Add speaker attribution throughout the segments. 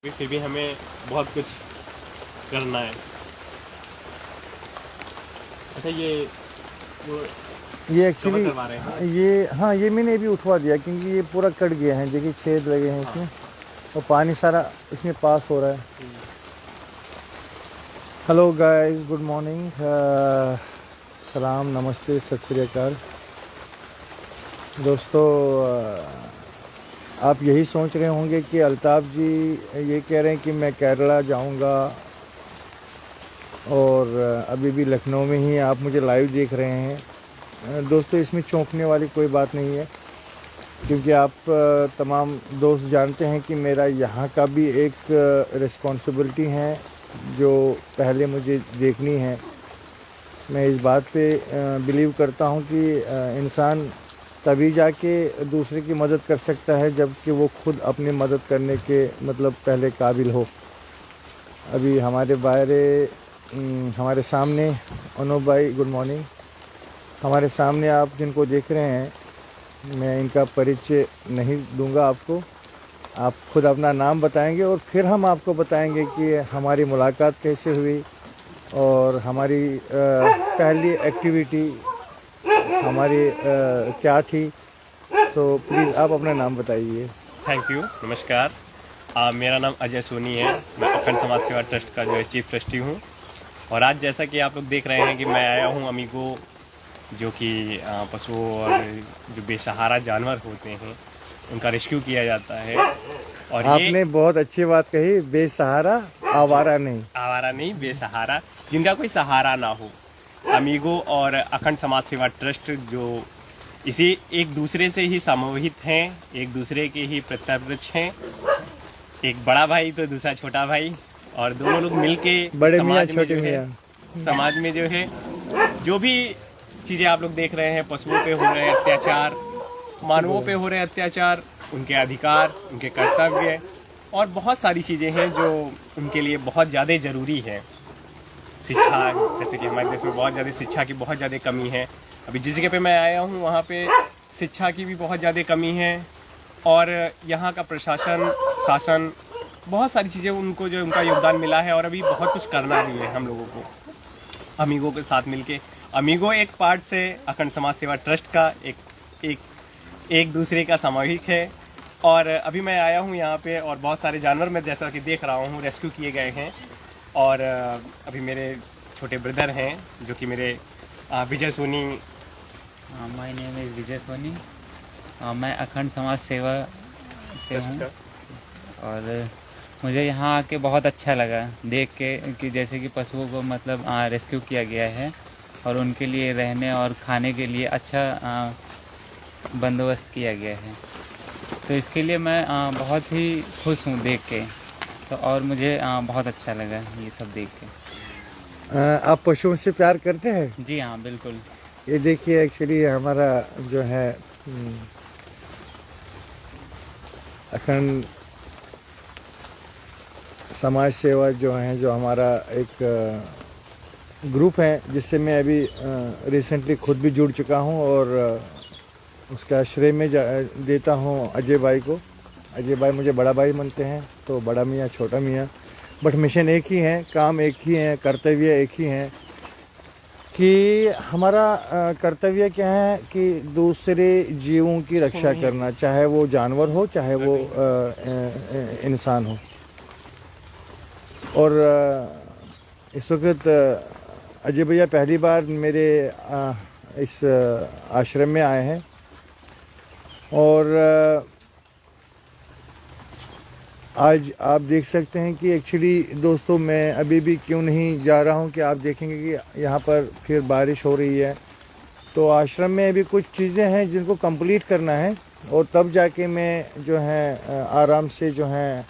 Speaker 1: फिर भी हमें बहुत कुछ करना है। अच्छा
Speaker 2: ये
Speaker 1: कवर
Speaker 2: एक्चुअली
Speaker 1: करवा रहे हैं।
Speaker 2: ये हाँ, ये मैंने अभी उठवा दिया क्योंकि ये पूरा कट गया है। देखिए छेद लगे हैं
Speaker 1: हाँ।
Speaker 2: इसमें और पानी सारा इसमें पास हो रहा है। हेलो गाइस, गुड मॉर्निंग, सलाम, नमस्ते, सत श्री अकाल दोस्तों। आप यही सोच रहे होंगे कि अल्ताफ़ जी ये कह रहे हैं कि मैं केरला जाऊंगा और अभी भी लखनऊ में ही आप मुझे लाइव देख रहे हैं। दोस्तों, इसमें चौंकने वाली कोई बात नहीं है क्योंकि आप तमाम दोस्त जानते हैं कि मेरा यहाँ का भी एक रिस्पॉन्सिबिलिटी है जो पहले मुझे देखनी है। मैं इस बात पे बिलीव करता हूँ कि इंसान तभी जाके दूसरे की मदद कर सकता है जबकि वो खुद अपनी मदद करने के पहले काबिल हो। अभी हमारे सामने अनूप भाई, गुड मॉर्निंग। हमारे सामने आप जिनको देख रहे हैं, मैं इनका परिचय नहीं दूंगा आपको, आप खुद अपना नाम बताएंगे और फिर हम आपको बताएंगे कि हमारी मुलाकात कैसे हुई और हमारी पहली एक्टिविटी हमारी क्या थी। तो प्लीज़ आप अपना नाम बताइए।
Speaker 1: थैंक यू, नमस्कार। मेरा नाम अजय सोनी है। मैं अखंड समाज सेवा ट्रस्ट का जो है चीफ ट्रस्टी हूँ। और आज जैसा कि आप लोग देख रहे हैं कि मैं आया हूँ अमीगो, जो कि पशुओं और जो बेसहारा जानवर होते हैं उनका रेस्क्यू किया जाता है। और
Speaker 2: आपने बहुत अच्छी बात कही, बेसहारा, आवारा नहीं।
Speaker 1: आवारा नहीं, बेसहारा, जिनका कोई सहारा ना हो। अमीगो और अखंड समाज सेवा ट्रस्ट जो इसी एक दूसरे से ही समूहित हैं, एक दूसरे के ही प्रत्यवृक्ष हैं। एक बड़ा भाई तो दूसरा छोटा भाई, और दोनों लोग मिलके
Speaker 2: बड़े मियाँ
Speaker 1: समाज में
Speaker 2: छोटे
Speaker 1: जो है
Speaker 2: मियाँ।
Speaker 1: समाज में जो है जो भी चीज़ें आप लोग देख रहे हैं, पशुओं पे हो रहे अत्याचार, मानवों पे हो रहे अत्याचार, उनके अधिकार, उनके कर्तव्य और बहुत सारी चीज़ें हैं जो उनके लिए बहुत ज़्यादा ज़रूरी है। शिक्षा, जैसे कि हमारे देश में बहुत ज़्यादा शिक्षा की बहुत ज़्यादा कमी है। अभी जिस जगह पे मैं आया हूँ वहाँ पे शिक्षा की भी बहुत ज़्यादा कमी है। और यहाँ का प्रशासन, शासन, बहुत सारी चीज़ें उनको जो उनका योगदान मिला है और अभी बहुत कुछ करना भी है हम लोगों को अमीगो के साथ मिलके। अमीगो एक पार्ट से अखंड समाज सेवा ट्रस्ट का एक दूसरे का सामूहिक है। और अभी मैं आया हूँ यहाँ पे और बहुत सारे जानवर मैं जैसा कि देख रहा हूँ रेस्क्यू किए गए हैं। और अभी मेरे छोटे ब्रदर हैं जो कि मेरे विजय सोनी।
Speaker 3: माय नेम इज़ विजय सोनी। मैं अखंड समाज सेवा से हूँ और मुझे यहाँ आके बहुत अच्छा लगा देख के कि जैसे कि पशुओं को रेस्क्यू किया गया है और उनके लिए रहने और खाने के लिए अच्छा बंदोबस्त किया गया है। तो इसके लिए मैं बहुत ही खुश हूँ देख के। तो और मुझे बहुत अच्छा लगा ये सब देख के।
Speaker 2: आप पशुओं से प्यार करते हैं?
Speaker 3: जी हाँ, बिल्कुल।
Speaker 2: ये देखिए, एक्चुअली हमारा जो है अखंड समाज सेवा जो है, जो हमारा एक ग्रुप है जिससे मैं अभी रिसेंटली खुद भी जुड़ चुका हूँ और उसका श्रेय में देता हूँ अजय भाई को। अजय भाई मुझे बड़ा भाई मानते हैं, तो बड़ा मियाँ छोटा मियाँ, बट मिशन एक ही है, काम एक ही है, कर्तव्य एक ही है। कि हमारा कर्तव्य क्या है कि दूसरे जीवों की रक्षा करना, चाहे वो जानवर हो चाहे वो इंसान हो। और इस वक्त अजय भैया पहली बार मेरे इस आश्रम में आए हैं और आज आप देख सकते हैं कि एक्चुअली दोस्तों, मैं अभी भी क्यों नहीं जा रहा हूं कि आप देखेंगे कि यहाँ पर फिर बारिश हो रही है। तो आश्रम में अभी कुछ चीज़ें हैं जिनको कंप्लीट करना है और तब जाके मैं जो है आराम से जो है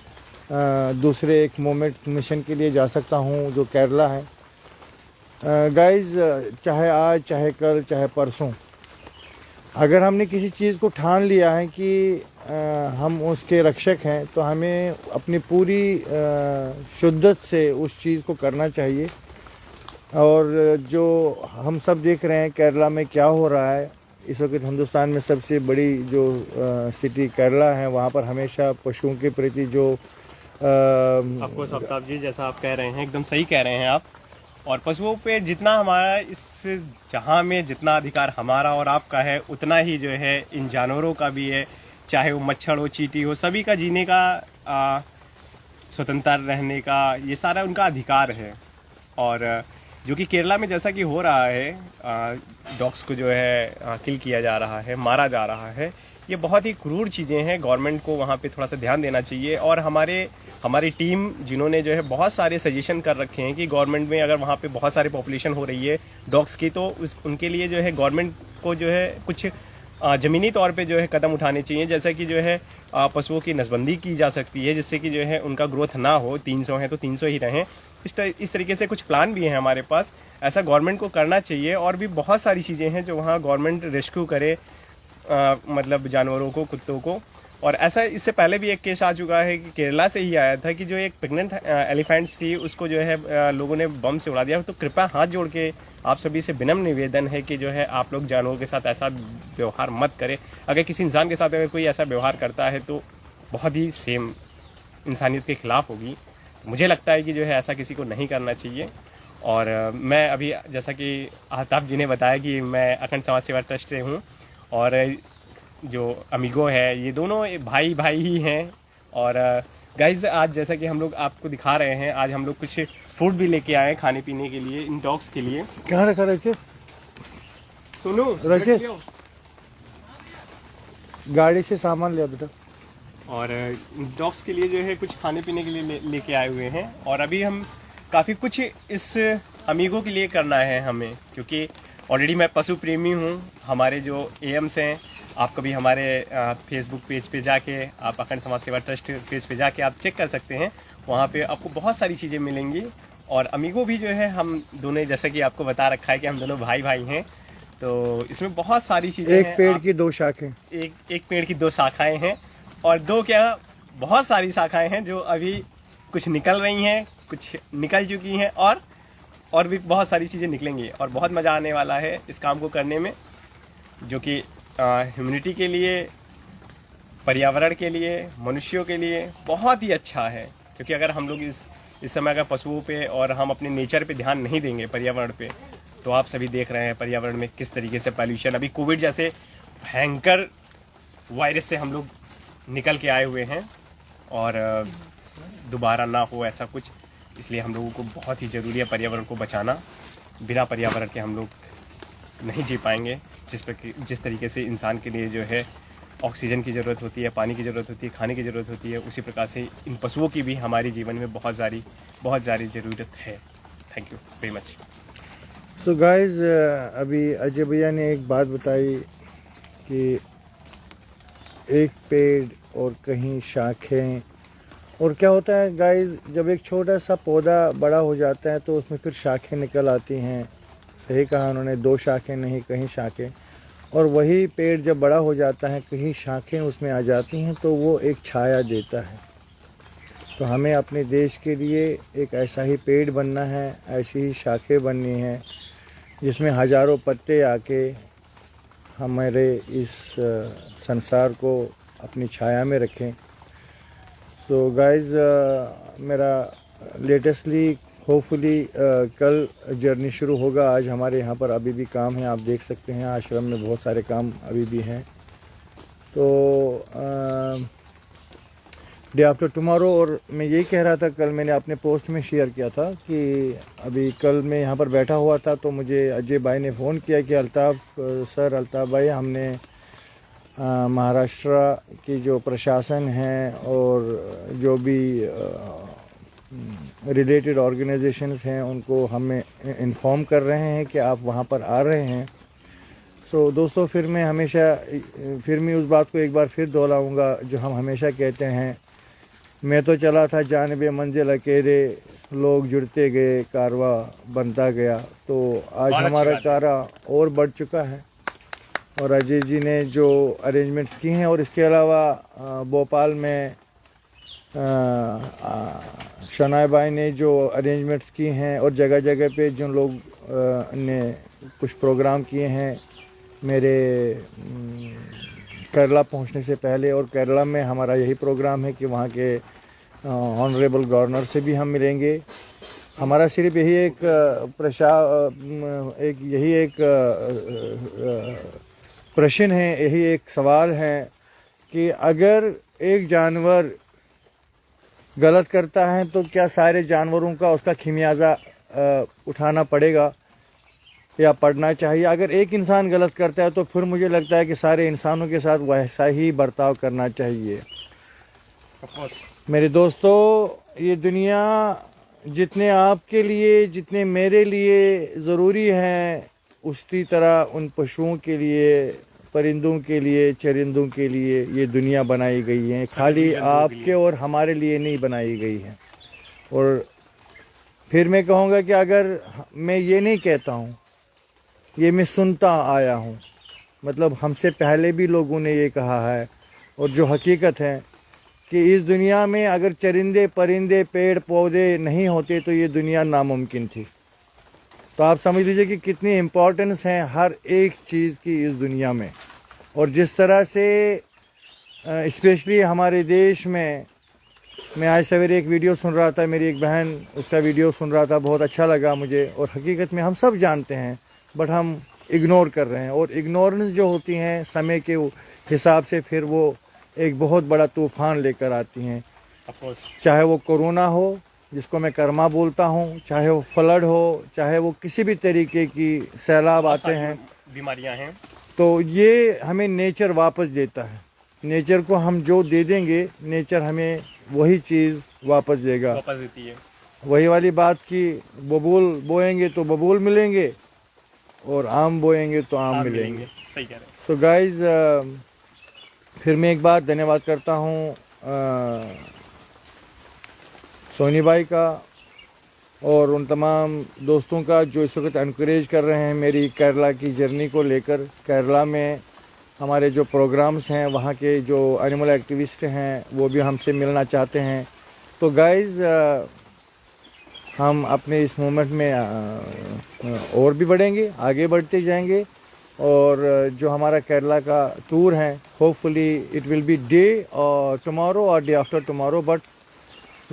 Speaker 2: दूसरे एक मोमेंट मिशन के लिए जा सकता हूं जो केरला है। गाइस, चाहे आज, चाहे कल, चाहे परसों, अगर हमने किसी चीज़ को ठान लिया है कि हम उसके रक्षक हैं तो हमें अपनी पूरी शिद्दत से उस चीज़ को करना चाहिए। और जो हम सब देख रहे हैं केरला में क्या हो रहा है इस वक्त, हिंदुस्तान में सबसे बड़ी जो सिटी केरला है, वहाँ पर हमेशा पशुओं के प्रति जो
Speaker 1: आपको आफ्ताब जी, जैसा आप कह रहे हैं एकदम सही कह रहे हैं आप। और पशुओं पे जितना हमारा इस जहां में जितना अधिकार हमारा और आपका है, उतना ही जो है इन जानवरों का भी है, चाहे वो मच्छर हो, चींटी हो, सभी का जीने का स्वतंत्र रहने का ये सारा उनका अधिकार है। और जो कि केरला में जैसा कि हो रहा है, डॉग्स को जो है किल किया जा रहा है, मारा जा रहा है, ये बहुत ही क्रूर चीज़ें हैं। गवर्नमेंट को वहाँ पे थोड़ा सा ध्यान देना चाहिए। और हमारी टीम जिन्होंने जो है बहुत सारे सजेशन कर रखे हैं कि गवर्नमेंट में अगर वहाँ पे बहुत सारी पॉपुलेशन हो रही है डॉग्स की, तो उनके लिए जो है गवर्नमेंट को जो है कुछ ज़मीनी तौर पे जो है कदम उठाने चाहिए। जैसे कि जो है पशुओं की नसबंदी की जा सकती है, जिससे कि जो है उनका ग्रोथ ना हो। 300 है तो 300 ही रहें। इस तरीके से कुछ प्लान भी हैं हमारे पास। ऐसा गवर्नमेंट को करना चाहिए। और भी बहुत सारी चीज़ें हैं जो वहाँ गवर्नमेंट रेस्क्यू करे, मतलब जानवरों को, कुत्तों को। और ऐसा इससे पहले भी एक केस आ चुका है कि केरला से ही आया था कि जो एक प्रेग्नेंट एलिफेंट्स थी, उसको जो है लोगों ने बम से उड़ा दिया। तो कृपया हाथ जोड़ के आप सभी से विनम्र निवेदन है कि जो है आप लोग जानवरों के साथ ऐसा व्यवहार मत करें। अगर किसी इंसान के साथ अगर कोई ऐसा व्यवहार करता है तो बहुत ही सेम इंसानियत के खिलाफ होगी। मुझे लगता है कि जो है ऐसा किसी को नहीं करना चाहिए। और मैं अभी जैसा कि आफ्ताब जी ने बताया कि मैं अखंड समाज सेवा ट्रस्ट से हूँ, और जो अमीगो है ये दोनों भाई भाई ही हैं। और गाइज आज जैसा कि हम लोग आपको दिखा रहे हैं, आज हम लोग कुछ फूड भी लेके आए हैं खाने पीने के लिए इन डॉग्स के लिए।
Speaker 2: कहाँ रखा रचे?
Speaker 1: सुनो
Speaker 2: रचे, गाड़ी से सामान लिया बेटा।
Speaker 1: और डॉग्स के लिए जो है कुछ खाने पीने के लिए लेके आए हुए हैं। और अभी हम काफ़ी कुछ इस अमीगो के लिए करना है हमें, क्योंकि ऑलरेडी मैं पशु प्रेमी हूँ। हमारे जो एम्स हैं, आप कभी हमारे फेसबुक पेज पे जाके, आप अखंड समाज सेवा ट्रस्ट पेज पे जाके आप चेक कर सकते हैं। वहाँ पे आपको बहुत सारी चीज़ें मिलेंगी। और अमीगो भी जो है हम दोनों, जैसा कि आपको बता रखा है कि हम दोनों भाई भाई हैं, तो इसमें बहुत सारी चीज़ें
Speaker 2: एक पेड़ की दो शाखें,
Speaker 1: एक पेड़ की दो शाखाएं हैं। और दो क्या, बहुत सारी शाखाएं हैं जो अभी कुछ निकल रही हैं, कुछ निकल चुकी हैं, और भी बहुत सारी चीज़ें निकलेंगी। और बहुत मज़ा आने वाला है इस काम को करने में, जो कि ह्यूमैनिटी के लिए, पर्यावरण के लिए, मनुष्यों के लिए बहुत ही अच्छा है। क्योंकि अगर हम लोग इस समय अगर पशुओं पे और हम अपने नेचर पे ध्यान नहीं देंगे, पर्यावरण पे, तो आप सभी देख रहे हैं पर्यावरण में किस तरीके से पॉल्यूशन, अभी कोविड जैसे भयंकर वायरस से हम लोग निकल के आए हुए हैं। और दोबारा ना हो ऐसा कुछ, इसलिए हम लोगों को बहुत ही ज़रूरी है पर्यावरण को बचाना। बिना पर्यावरण के हम लोग नहीं जी पाएंगे। जिस तरीके से इंसान के लिए जो है ऑक्सीजन की ज़रूरत होती है, पानी की ज़रूरत होती है, खाने की ज़रूरत होती है, उसी प्रकार से इन पशुओं की भी हमारे जीवन में बहुत सारी ज़रूरत है। Thank you very much.
Speaker 2: So guys, अभी अजय भैया ने एक बात बताई कि एक पेड़ और कहीं शाखें। और क्या होता है गाइस, जब एक छोटा सा पौधा बड़ा हो जाता है तो उसमें फिर शाखें निकल आती हैं। सही कहा उन्होंने, दो शाखें नहीं, कहीं शाखें। और वही पेड़ जब बड़ा हो जाता है, कहीं शाखें उसमें आ जाती हैं, तो वो एक छाया देता है। तो हमें अपने देश के लिए एक ऐसा ही पेड़ बनना है, ऐसी ही शाखें बननी है, जिसमें हज़ारों पत्ते आके हमारे इस संसार को अपनी छाया में रखें। सो गाइज़, मेरा लेटेस्टली होपफुली कल जर्नी शुरू होगा। आज हमारे यहाँ पर अभी भी काम है, आप देख सकते हैं आश्रम में बहुत सारे काम अभी भी हैं। तो डे आफ्टर टुमारो। और मैं यही कह रहा था, कल मैंने अपने पोस्ट में शेयर किया था कि अभी कल मैं यहाँ पर बैठा हुआ था तो मुझे अजय भाई ने फ़ोन किया कि अल्ताफ़ भाई, हमने महाराष्ट्र की जो प्रशासन है और जो भी रिलेटेड ऑर्गेनाइजेशंस हैं, उनको हमें इन्फॉर्म कर रहे हैं कि आप वहाँ पर आ रहे हैं। सो दोस्तों, फिर मैं उस बात को एक बार फिर दोहराऊँगा जो हम हमेशा कहते हैं, मैं तो चला था जानिबे मंजिल अकेले, लोग जुड़ते गए, कारवा बनता गया। तो आज हमारा कारवा और बढ़ चुका है। और अजय जी ने जो अरेंजमेंट्स की हैं, और इसके अलावा भोपाल में शनाय भाई ने जो अरेंजमेंट्स की हैं, और जगह जगह पे जो लोग ने कुछ प्रोग्राम किए हैं मेरे केरला पहुंचने से पहले। और केरला में हमारा यही प्रोग्राम है कि वहाँ के ऑनरेबल गवर्नर से भी हम मिलेंगे। हमारा सिर्फ यही एक प्रश्न है, यही एक सवाल है कि अगर एक जानवर गलत करता है तो क्या सारे जानवरों का उसका खिमियाजा उठाना पड़ेगा या पड़ना चाहिए? अगर एक इंसान गलत करता है तो फिर मुझे लगता है कि सारे इंसानों के साथ वैसा ही बर्ताव करना चाहिए। मेरे दोस्तों, ये दुनिया जितने आपके लिए, जितने मेरे लिए ज़रूरी हैं, उसी तरह उन पशुओं के लिए, परिंदों के लिए, चरिंदों के लिए ये दुनिया बनाई गई है। खाली आपके और हमारे लिए नहीं बनाई गई है। और फिर मैं कहूँगा कि अगर मैं ये नहीं कहता हूँ, ये मैं सुनता आया हूँ, मतलब हमसे पहले भी लोगों ने ये कहा है, और जो हकीकत है कि इस दुनिया में अगर चरिंदे परिंदे पेड़ पौधे नहीं होते तो ये दुनिया नामुमकिन थी। तो आप समझ लीजिए कि कितनी इम्पोर्टेंस है हर एक चीज़ की इस दुनिया में। और जिस तरह से स्पेशली हमारे देश में, मैं आज सवेरे एक वीडियो सुन रहा था, मेरी एक बहन उसका वीडियो सुन रहा था, बहुत अच्छा लगा मुझे। और हकीकत में हम सब जानते हैं बट हम इग्नोर कर रहे हैं, और इग्नोरेंस जो होती हैं समय के हिसाब से फिर वो एक बहुत बड़ा तूफ़ान लेकर आती हैं। चाहे वो कोरोना हो जिसको मैं कर्मा बोलता हूँ, चाहे वो फ्लड हो, चाहे वो किसी भी तरीके की सैलाब आते हैं,
Speaker 1: बीमारियां हैं,
Speaker 2: तो ये हमें नेचर वापस देता है। नेचर को हम जो दे देंगे, नेचर हमें वही चीज़ वापस देगा,
Speaker 1: वापस देती है। वही
Speaker 2: वही वाली बात कि बबूल बोएंगे तो बबूल मिलेंगे और आम बोएंगे तो आम मिलेंगे।
Speaker 1: सही कह रहे हैं।
Speaker 2: सो गाइज, फिर मैं एक बार धन्यवाद करता हूँ सोनी भाई का और उन तमाम दोस्तों का जो इस वक्त एनकरेज कर रहे हैं मेरी केरला की जर्नी को लेकर। केरला में हमारे जो प्रोग्राम्स हैं, वहाँ के जो एनिमल एक्टिविस्ट हैं वो भी हमसे मिलना चाहते हैं। तो गाइज, हम अपने इस मूवमेंट में और भी बढ़ेंगे, आगे बढ़ते जाएंगे। और जो हमारा केरला का टूर है, hopefully it will be day और टुमारो और day after tomorrow, but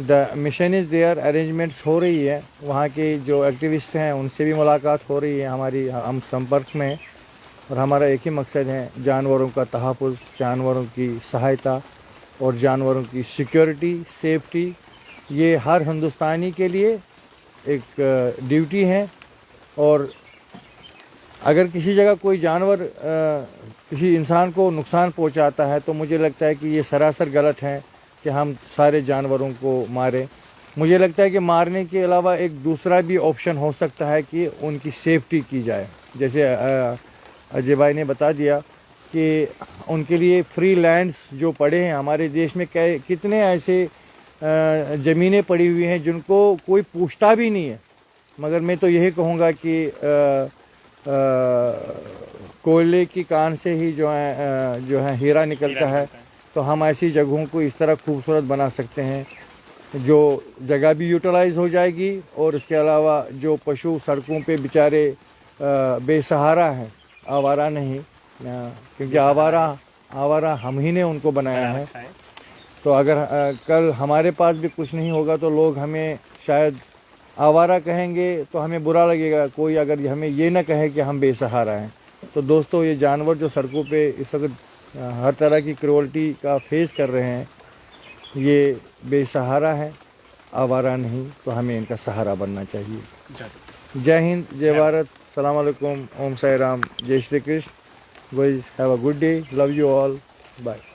Speaker 2: the mission is there. Arrangements हो रही है, वहाँ के जो एक्टिविस्ट हैं उनसे भी मुलाकात हो रही है हमारी, हम संपर्क में। और हमारा एक ही मकसद है, जानवरों का तहफ़्फ़ुज़, जानवरों की सहायता और जानवरों की सिक्योरिटी, सेफ्टी। ये हर हिंदुस्तानी के लिए एक ड्यूटी है। और अगर किसी जगह कोई जानवर किसी इंसान को नुकसान पहुंचाता है तो मुझे लगता है कि ये सरासर गलत है कि हम सारे जानवरों को मारें। मुझे लगता है कि मारने के अलावा एक दूसरा भी ऑप्शन हो सकता है कि उनकी सेफ्टी की जाए। जैसे अजय भाई ने बता दिया कि उनके लिए फ्री लैंड्स जो पड़े हैं हमारे देश में, कितने ऐसे ज़मीनें पड़ी हुई हैं जिनको कोई पूछता भी नहीं है। मगर मैं तो यही कहूँगा कि कोयले की कान से ही जो है हीरा निकलता है। तो हम ऐसी जगहों को इस तरह खूबसूरत बना सकते हैं, जो जगह भी यूटिलाइज हो जाएगी और इसके अलावा जो पशु सड़कों पे बेचारे बेसहारा हैं, आवारा नहीं, क्योंकि आवारा हम ही ने उनको बनाया है। तो अगर कल हमारे पास भी कुछ नहीं होगा तो लोग हमें शायद आवारा कहेंगे, तो हमें बुरा लगेगा कोई अगर हमें ये ना कहे कि हम बेसहारा हैं। तो दोस्तों, ये जानवर जो सड़कों पे इस वक्त हर तरह की क्रूअल्टी का फेस कर रहे हैं, ये बेसहारा है, आवारा नहीं। तो हमें इनका सहारा बनना चाहिए। जय हिंद, जय भारत, सलाम अलैकुम, ओम साई राम, जय Shri Krishna. Guys, have a good day. Love you all. Bye.